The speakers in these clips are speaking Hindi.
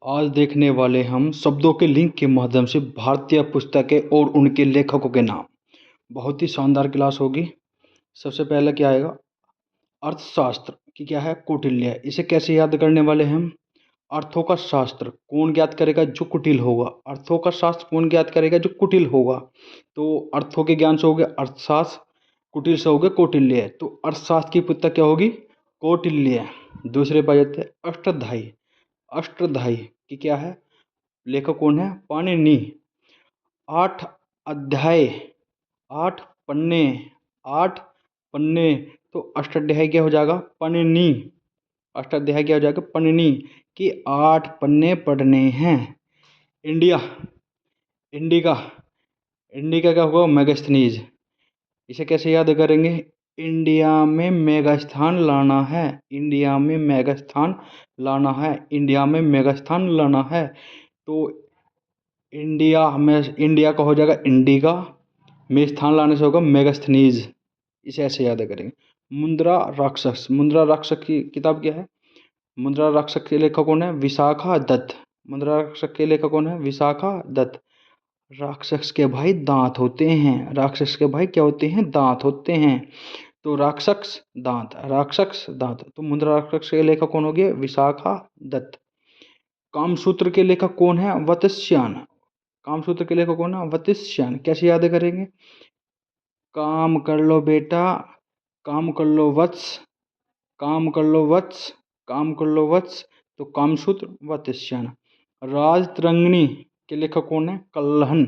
आज देखने वाले हम शब्दों के लिंक के माध्यम से भारतीय पुस्तकें और उनके लेखकों के नाम। बहुत ही शानदार क्लास होगी। सबसे पहले क्या आएगा? अर्थशास्त्र की क्या है? कौटिल्य। इसे कैसे याद करने वाले हैं हम? अर्थों का शास्त्र कौन ज्ञात करेगा? जो कुटिल होगा। अर्थों का शास्त्र कौन ज्ञात करेगा? जो कुटिल होगा। तो अर्थों के ज्ञान से हो गया अर्थशास्त्र, कुटिल से हो गया कौटिल्य। तो अर्थशास्त्र की पुस्तक क्या होगी? कौटिल्य। दूसरे पर जाते हैं अष्टाध्यायी। अष्टाध्यायी की क्या है? लेखक कौन है? पाणिनि। 8 अध्याय, 8 पन्ने, 8 पन्ने। तो अष्टाध्यायी क्या हो जाएगा? पाणिनि। अष्टाध्यायी क्या हो जाएगा? पाणिनि की 8 पन्ने पढ़ने हैं। इंडिया, इंडिका, इंडिका क्या होगा? मेगास्थनीज। इसे कैसे याद करेंगे? इंडिया में मेगा स्थान लाना है। इंडिया में मेगा स्थान लाना है। इंडिया में मेगा स्थान लाना है। तो इंडिया का हो जाएगा इंडिका, में स्थान लाने से होगा मेगास्थनीज। इसे ऐसे याद करेंगे। मुद्रा राक्षस। मुद्रा राक्षस की किताब क्या है? मुद्रा राक्षस के लेखक कौन है? विशाखा दत्त। मुद्रा राक्षस के लेखक कौन है? विशाखा दत्त। राक्षस के भाई दांत होते हैं। राक्षस के भाई क्या होते हैं? दांत होते हैं। तो राक्षस दांत, राक्षस दांत। तो मुद्रा राक्षस के लेखक कौन हो गए? विशाखा दत्त। कामसूत्र के लेखक कौन है? वत्स्यायन। कामसूत्र के लेखक कौन है? वत्स्यायन। कैसे याद करेंगे? काम कर लो बेटा, काम कर लो वत्स, काम कर लो वत्स, काम कर लो वत्स। तो कामसूत्र वत्स्यायन। राजतरंगिणी के लेखक कौन है? कल्हन।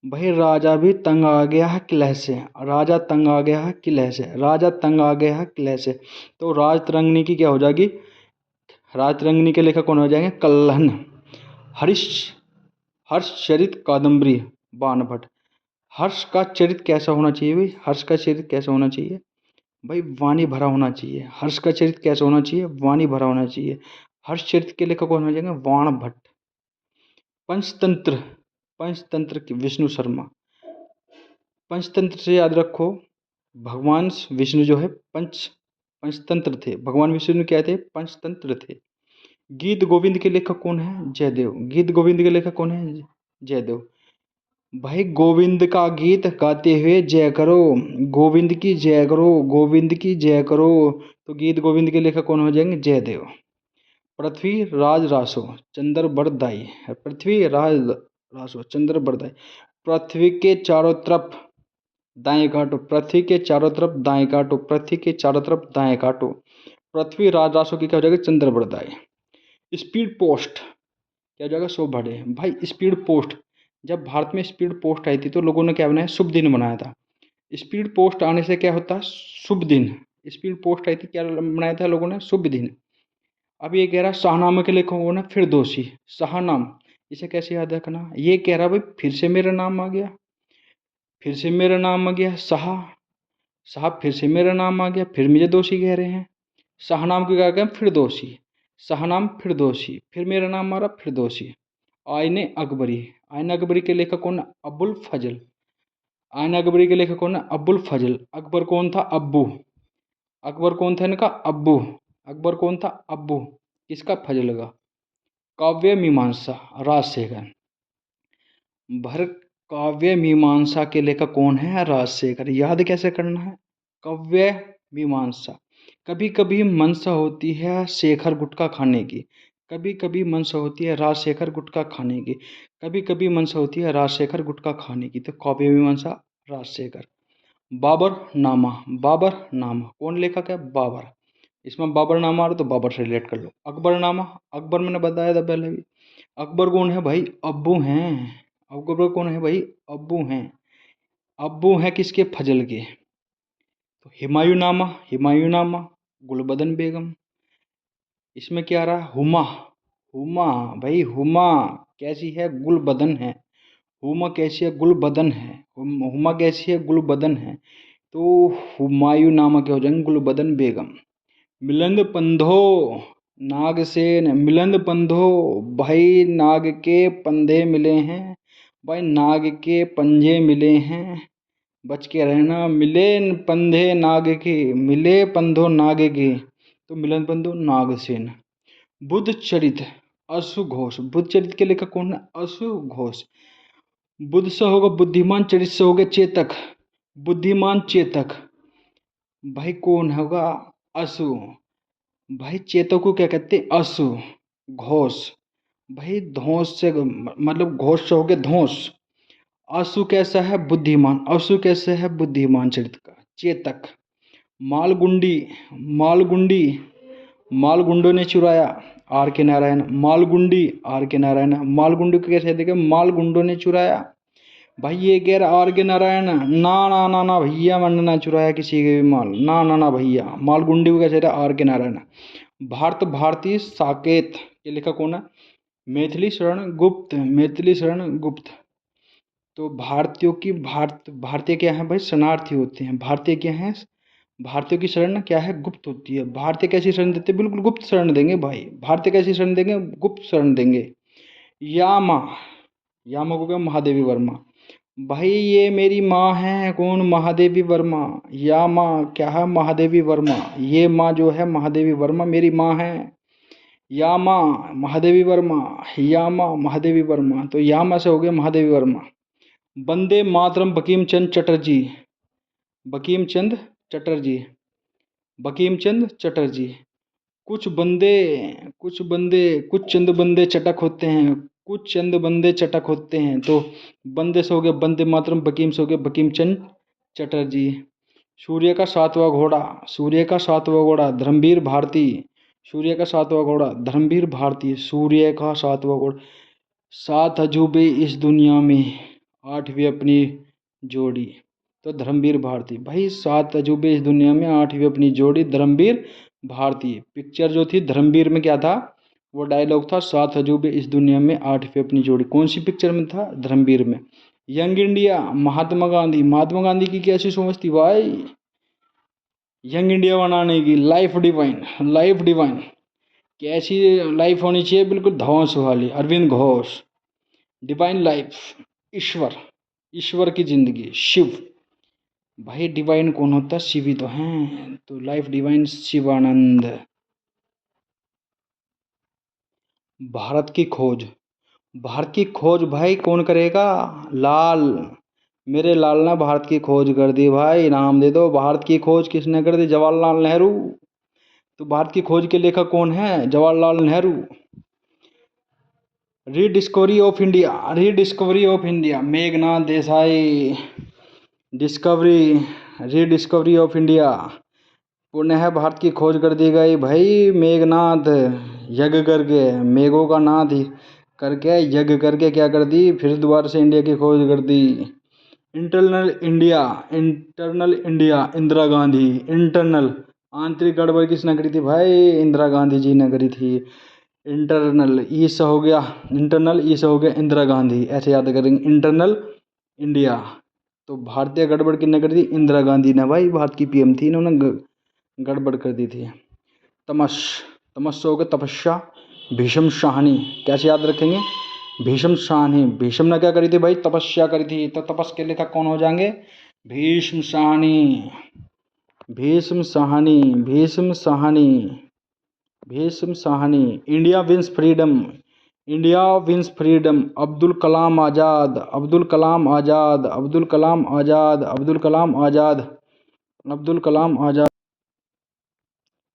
भाई राजा भी तंग आ गया है किले से। राजा तंग आ गया है किले से। राजा तंग आ गया है किले से। तो राजतरंगिणी की क्या हो जाएगी? राजतरंगिणी के लेखक कौन हो जाएंगे? कल्हन। हर्ष, हर्षचरित कादम्बरी बाणभट्ट। हर्ष का चरित्र कैसा होना चाहिए भाई? हर्ष का चरित्र कैसा होना चाहिए भाई? वाणी भरा होना चाहिए। हर्ष का चरित्र कैसा होना चाहिए? वाणी भरा होना चाहिए। हर्ष चरित्र के लेखक कौन हो जाएंगे? बाणभट्ट। पंचतंत्र, पंचतंत्र की विष्णु शर्मा। पंचतंत्र से याद रखो, भगवान विष्णु जो है पंचतंत्र थे। भगवान विष्णु क्या थे? पंचतंत्र थे। गीत गोविंद के लेखक कौन है? जयदेव। गीत गोविंद के लेखक कौन है? जयदेव। भाई गोविंद का गीत गाते हुए जय करो, गोविंद की जय करो, गोविंद की जय करो। तो गीत गोविंद के लेखक कौन हो जाएंगे? जयदेव। पृथ्वी राज रासो चंद्र बरदाई। पृथ्वी राज रासो चंद्र बरदाई। पृथ्वी के चारों तरफ दाएं काटो, पृथ्वी के चारों तरफ दाएं काटो, पृथ्वी के चारों तरफ दाएं काटो। पृथ्वी राज रासो की क्या हो जाएगा? चंद्र बरदाई। स्पीड पोस्ट क्या हो जाएगा? शो बढ़े। भाई स्पीड पोस्ट, जब भारत में स्पीड पोस्ट आई थी तो लोगों ने क्या बनाया? शुभ दिन बनाया था। स्पीड पोस्ट आने से क्या होता है? शुभ दिन। स्पीड पोस्ट आई थी, क्या बनाया था लोगों ने? शुभ दिन। अब ये कह रहा है शाहनामे के लेखक कौन है? फिरदौसी। शाहनाम, इसे कैसे याद रखना? ये कह रहा भाई फिर से मेरा नाम आ गया, फिर से मेरा नाम आ गया शाह, साहब फिर से मेरा नाम आ गया, फिर मुझे दोषी कह रहे हैं। शाहनाम की क्या कहें? फिरदौसी। शाहनाम फिरदौसी, फिर मेरा नाम आ रहा फिरदौसी। आईने अकबरी। आईने अकबरी के लेखक कौन है? अबुल फजल। आईने अकबरी के लेखक कौन है? अबुल फजल। अकबर कौन था? अब्बू। अकबर कौन था इनका? अब्बू। अकबर कौन था? अब्बू। किसका? फजल का। काव्य मीमांसा राजशेखर। भर काव्य मीमांसा के लेखक कौन है? राजशेखर। याद कैसे करना है? काव्य मीमांसा। कभी कभी मनसा होती है शेखर गुटखा खाने की, कभी कभी मनसा होती है राजशेखर गुटखा खाने की, कभी कभी मनसा होती है राजशेखर गुटखा खाने की। तो काव्य मीमांसा राजशेखर। बाबर नामा। बाबर नामा कौन लेखक है? बाबर। इसमें बाबर नामा आ रहा तो बाबर से रिलेट कर लो। अकबर नामा, अकबर मैंने बताया था पहले भी। अकबर कौन है भाई? अब्बू हैं। अकबर कौन है भाई? अब्बू हैं। अब्बू हैं किसके? फजल के। तो हुमायूं नामा, हुमायूं नामा गुलबदन बेगम। इसमें क्या आ रहा है? हुमा। हुमा भाई, हुमा कैसी है? गुलबदन है। हुमा कैसी है? गुलबदन है। हुमा कैसी है? गुलबदन है। तो हुमायूं नामा क्या हो जाएंगे? गुलबदन बेगम। मिलिंद पंधो नागसेन। मिलिंद पंधो भाई नाग के पंधे मिले हैं, भाई नाग के पंजे मिले हैं, बच के रहना। मिले पंधे नाग के, मिले पंधो नाग के। तो मिलन बंधु नागसेन। बुद्ध चरित, अश्रु घोष। बुद्ध चरित्र के लेखक कौन है? अश्रु घोष। बुद्ध से होगा बुद्धिमान, चरित्र से हो गया चेतक। बुद्धिमान चेतक भाई कौन होगा? अश्रु। भाई चेतक को क्या कहते हैं? अश्रु घोष। भाई धौंस से मतलब घोष से हो गया धौंस। अश्रु कैसा है? बुद्धिमान। अश्रु कैसे है? बुद्धिमान चरित्र का चेतक। मालगुंडी। मालगुंडी मालगुंडों ने चुराया, आर के नारायण। मालगुंडी आर के नारायण। मालगुंडी को कैसे देखे? मालगुंडों ने चुराया। भाई ये कह रहा आर के नारायण, ना ना ना ना भैया, मैंने ना चुराया किसी के भी माल, ना ना ना भैया। मालगुंडी को कैसे रहा? आर के नारायण। भारत भारती साकेत ये लेखक कौन है? मैथिली शरण गुप्त। मैथिली शरण गुप्त। तो भारतीयों की भारतीय क्या है भाई? शरणार्थी होते हैं। भारतीय क्या है? भारतीयों की शरण क्या है? गुप्त होती है। भारतीय कैसी शरण देते हैं? बिल्कुल गुप्त शरण देंगे भाई। भारतीय कैसी शरण देंगे? गुप्त शरण देंगे। यामा। यामा को क्या? महादेवी वर्मा। भाई ये मेरी माँ है, कौन? महादेवी वर्मा। या माँ क्या है? महादेवी वर्मा। ये माँ जो है महादेवी वर्मा मेरी माँ है। या माँ महादेवी वर्मा। या माँ महादेवी वर्मा। तो या माँ से हो गया महादेवी वर्मा। वंदे मातरम बंकिम चंद्र चटर्जी। बंकिम चंद्र चटर्जी। बंकिम चंद्र चटर्जी। कुछ बंदे कुछ बंदे कुछ चंद बंदे चटक होते हैं। कुछ चंद बंदे चटक होते हैं। तो बंदे से हो गया वंदे मातरम, बंकिम से हो गया बंकिम चंद्र चटर्जी। सूर्य का सातवां घोड़ा। सूर्य का सातवां घोड़ा धर्मवीर भारती। सूर्य का सातवां घोड़ा धर्मवीर भारती। सूर्य का सातवां घोड़ा। सात अजूबे इस दुनिया में, आठवीं अपनी जोड़ी। तो धर्मवीर भारती। भाई सात अजूबे इस दुनिया में, आठवीं अपनी जोड़ी धर्मवीर भारती। पिक्चर जो थी धर्मवीर में क्या था? वो डायलॉग था सात अजूबे इस दुनिया में, आठवीं अपनी जोड़ी। कौन सी पिक्चर में था? धर्मवीर में। Young India Mahatma Gandhi. महात्मा गांधी की कैसी सोच थी भाई? यंग इंडिया बनाने की। Life divine. लाइफ डिवाइन कैसी लाइफ होनी चाहिए? बिल्कुल धौंस वाली। अरविंद घोष। Divine life. ईश्वर। ईश्वर की जिंदगी। शिव। भाई डिवाइन कौन होता है? शिव ही तो हैं। तो लाइफ डिवाइन शिवानंद। भारत की खोज। भारत की खोज भाई कौन करेगा? लाल। मेरे लाल ने भारत की खोज कर दी भाई। नाम दे दो। भारत की खोज किसने कर दी? जवाहरलाल नेहरू। तो भारत की खोज के लेखक कौन है? Jawaharlal Nehru. Rediscovery of India. Rediscovery of India Meghnath Desai. Discovery rediscovery of India. पुनः भारत की खोज कर दी गई भाई। मेघनाथ यज्ञ करके, मेघों का नाथ ही करके, यज्ञ करके क्या कर दी? फिर दोबारा से इंडिया की खोज कर दी। Internal India. Internal India Indira Gandhi. Internal आंतरिक गड़बड़ किसने करी थी भाई? इंदिरा गांधी जी ने करी थी। इंटरनल ई से हो गया इंटरनल, ई से हो गया इंदिरा गांधी। ऐसे याद करेंगे। Internal India. तो भारतीय गड़बड़ किसने करी थी? इंदिरा गांधी ने भाई। भारत की पीएम थी, इन्होंने गड़बड़ कर दी थी। तमस। तमस से हो गया तपस्या। भीष्म शाहनी। कैसे याद रखेंगे? भीष्म शाहनी। भीष्म ने क्या करी थी भाई? तपस्या करी थी। तो तपस के लेखक कौन हो जाएंगे? Bhisham Sahni. Bhisham Sahni. Bhisham Sahni. Bhisham Sahni. India wins freedom. India wins freedom. Abdul Kalam Azad. Abdul Kalam Azad. Abdul Kalam Azad. Abdul Kalam Azad. Abdul Kalam Azad.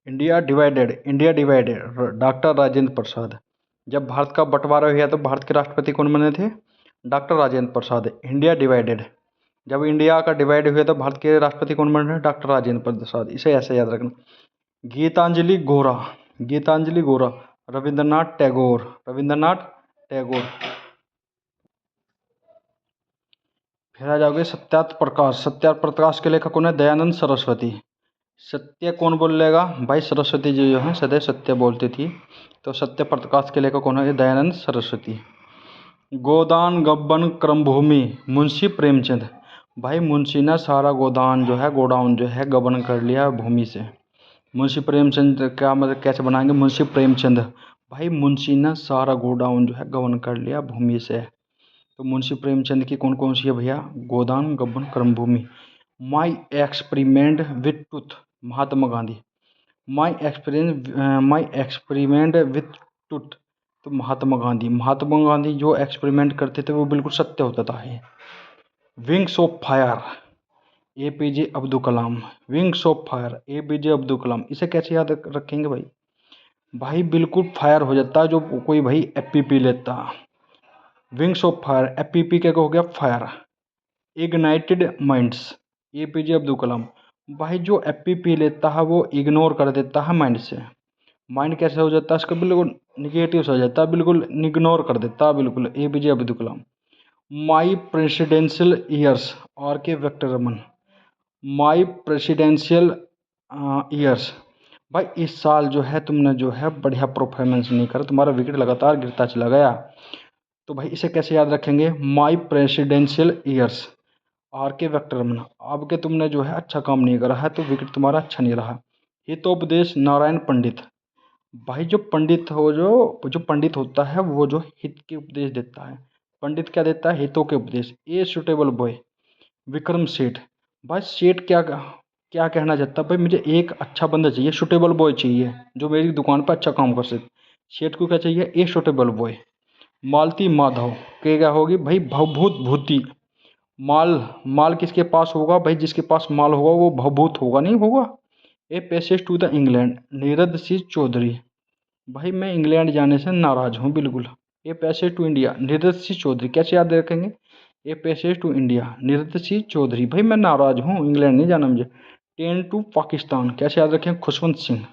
India divided. India divided doctor Rajendra Prasad. जब भारत का बंटवारा हुआ तो भारत के राष्ट्रपति कौन बने थे? Doctor Rajendra Prasad. India divided. जब इंडिया का डिवाइड हुआ तो भारत के राष्ट्रपति कौन बने थे? डॉक्टर राजेंद्र प्रसाद। इसे ऐसे याद रखना। गीतांजलि गोरा। गीतांजलि गोरा रविंद्रनाथ टैगोर। रविंद्रनाथ टैगोर। फिर आ जाओगे सत्यार्थ प्रकाश। सत्यार्थ प्रकाश के लेखक कौन है? दयानंद सरस्वती। सत्य कौन बोलेगा भाई? सरस्वती जी जो है सदैव सत्य बोलती थी। तो सत्य प्रकाश के लेखक कौन है? दयानंद सरस्वती। गोदान गबन क्रमभूमि मुंशी प्रेमचंद। भाई मुंशी ने सारा गोदान जो है, गोडाउन जो है, गबन कर लिया भूमि से। मुंशी प्रेमचंद का मतलब कैसे बनाएंगे? मुंशी प्रेमचंद। भाई मुंशी ने सारा गोडाउन जो है गबन कर लिया भूमि से। तो मुंशी प्रेमचंद की कौन कौन सी है भैया? Godan Gaban Karmabhoomi. My experiment with truth Mahatma Gandhi. My experiment with truth तो महात्मा गांधी जो एक्सपेरिमेंट करते थे वो बिल्कुल सत्य होता था। ये wings of fire, APJ Abdul Kalam. Wings of fire, APJ Abdul Kalam. इसे कैसे याद रखेंगे भाई? भाई बिल्कुल फायर हो जाता है जो कोई भाई FPP लेता। विंग्स ऑफ फायर, FPP क्या हो गया? Fire. Ignited minds, APJ Abdul Kalam. भाई जो FPP लेता है वो इग्नोर कर देता है माइंड से। माइंड कैसे हो जाता है इसका? बिल्कुल निगेटिव हो जाता है, बिल्कुल इग्नोर कर देता है, बिल्कुल। APJ अब्दुल कलाम। माई प्रेसिडेंशियल ईयर्स, RK वेंकटरमन। माई प्रेसिडेंशियल ईयर्स। भाई इस साल जो है तुमने जो है बढ़िया परफॉर्मेंस नहीं करा, तुम्हारा विकेट लगातार गिरता चला गया। तो भाई इसे कैसे याद रखेंगे? माई प्रेसिडेंशियल ईयर्स, RK वेंकटरमन। अब के तुमने जो है अच्छा काम नहीं करा है तो विकेट तुम्हारा अच्छा नहीं रहा। हितोपदेश, नारायण पंडित। भाई जो पंडित हो, जो पंडित होता है वो जो हित के उपदेश देता है। पंडित क्या देता है? हितों के उपदेश। ए सुटेबल बॉय, विक्रम सेठ। भाई सेठ क्या क्या कहना चाहता है? भाई मुझे एक अच्छा बंदा चाहिए, सुटेबल बॉय चाहिए जो मेरी दुकान पर अच्छा काम कर सके। सेठ को क्या चाहिए? A suitable boy. Malati Madhav के क्या होगी? भाई भवभूत भूति। माल, माल किसके पास होगा? भाई जिसके पास माल होगा वो भवभूत होगा, नहीं होगा। A passage to the England, Nirad Singh Chaudhary. भाई मैं इंग्लैंड जाने से नाराज हूँ बिल्कुल। A passage to India, Neeraj Singh Chaudhary. कैसे याद रखेंगे? A passage to India, Neeraj Singh Chaudhary. भाई मैं नाराज हूँ, इंग्लैंड नहीं जाना मुझे। ट्रेन टू पाकिस्तान, कैसे याद रखें? Khushwant Singh.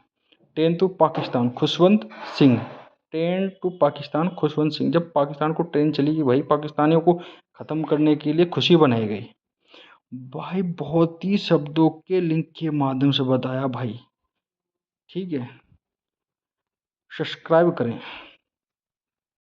Train to Pakistan, Khushwant Singh. Train to Pakistan, Khushwant Singh. जब पाकिस्तान को ट्रेन चलेगी भाई, पाकिस्तानियों को ख़त्म करने के लिए खुशी बनाई गई। भाई बहुत ही शब्दों के लिंक के माध्यम से बताया भाई, ठीक है। सब्सक्राइब करें।